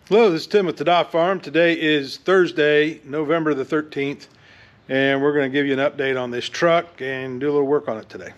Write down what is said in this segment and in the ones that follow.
Hello, this is Tim with TAH-DAH Farm. Today is Thursday, November the 13th, and we're going to give you an update on this truck and do a little work on it today.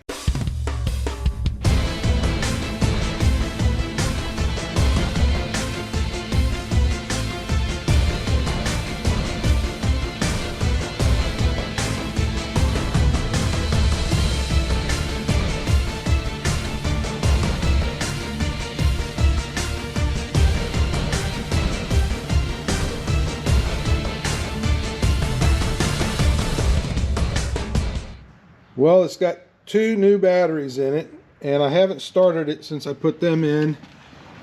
Well, it's got two new batteries in it, and I haven't started it since I put them in.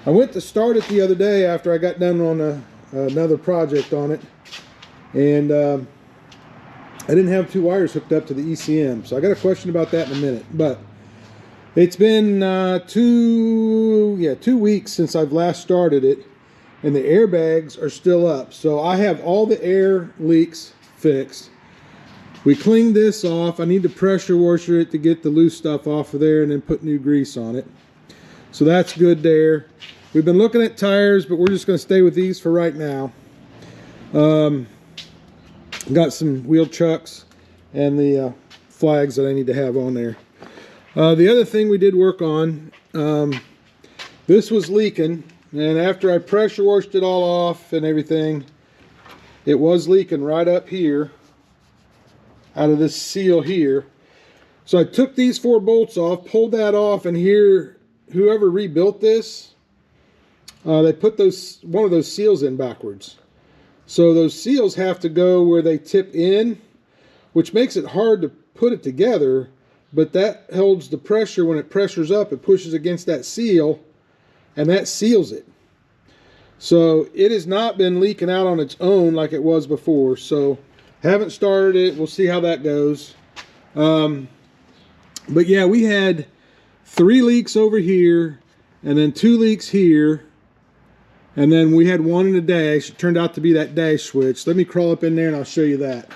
I went to start it the other day after I got done on another project on it, and I didn't have two wires hooked up to the ECM, so I got a question about that in a minute. But it's been 2 weeks since I've last started it, and the airbags are still up. So I have all the air leaks fixed. We cleaned this off. I need to pressure washer it to get the loose stuff off of there and then put new grease on it. So that's good there. We've been looking at tires, but we're just going to stay with these for right now. Got some wheel chucks and the flags that I need to have on there. The other thing we did work on, this was leaking, and after I pressure washed it all off and everything, it was leaking right up here out of this seal here. So I took these 4 bolts off, pulled that off, and here, whoever rebuilt this, they put one of those seals in backwards. So those seals have to go where they tip in, which makes it hard to put it together, but that holds the pressure. When it pressures up, it pushes against that seal, and that seals it. So it has not been leaking out on its own like it was before. So haven't started it. We'll see how that goes. But yeah, we had 3 leaks over here, and then 2 leaks here, and then we had one in the dash. It turned out to be that dash switch. Let me crawl up in there and I'll show you that.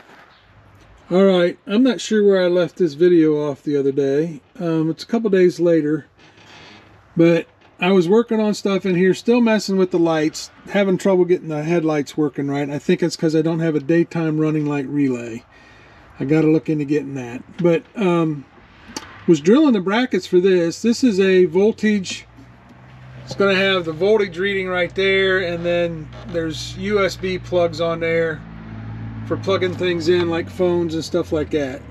All right, I'm not sure where I left this video off the other day. It's a couple days later, but I was working on stuff in here, still messing with the lights, having trouble getting the headlights working right. I think it's because I don't have a daytime running light relay. I got to look into getting that. But was drilling the brackets for this. This is a voltage. It's going to have the voltage reading right there, and then there's USB plugs on there for plugging things in like phones and stuff like that.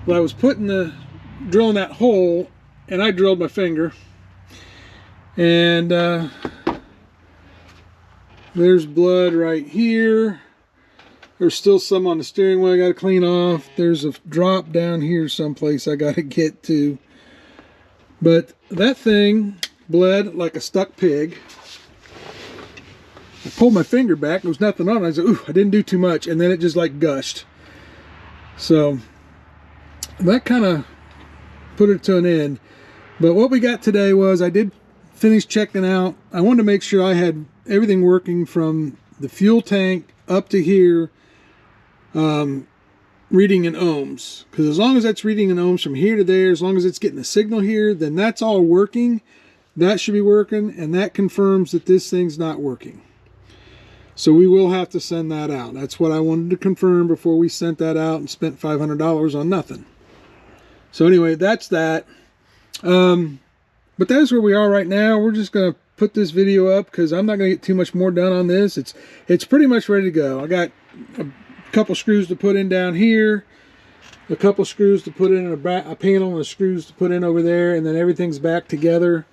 Well, I was drilling that hole, and I drilled my finger. And there's blood right here. There's still some on the steering wheel I got to clean off. There's a drop down here someplace I got to get to. But that thing bled like a stuck pig. I pulled my finger back. There was nothing on it. I said, ooh, I didn't do too much. And then it just like gushed. So that kind of put it to an end. But what we got today was I did finish checking out. I wanted to make sure I had everything working from the fuel tank up to here, reading in ohms. Because as long as that's reading in ohms from here to there, as long as it's getting a signal here, then that's all working. That should be working, and that confirms that this thing's not working. So we will have to send that out. That's what I wanted to confirm before we sent that out and spent $500 on nothing. So anyway, that's that. But that's where we are right now. We're just going to put this video up because I'm not going to get too much more done on this. It's pretty much ready to go. I got a couple screws to put in down here, a couple screws to put in a panel, and the screws to put in over there, and then everything's back together.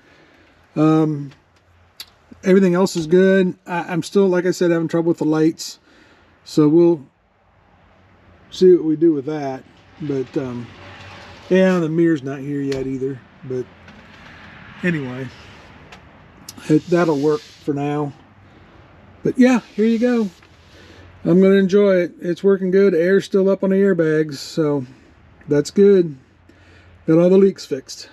Everything else is good. I'm still, like I said, having trouble with the lights. So we'll see what we do with that. But, yeah, the mirror's not here yet either. But anyway, that'll work for now. But yeah, here you go. I'm going to enjoy it. It's working good. Air's still up on the airbags, so that's good. Got all the leaks fixed.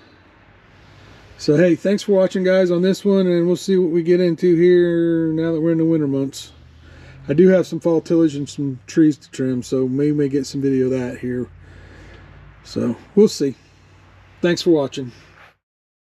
So hey, thanks for watching, guys, on this one, and we'll see what we get into here now that we're in the winter months. I do have some fall tillage and some trees to trim, so maybe we may get some video of that here. So we'll see. Thanks for watching.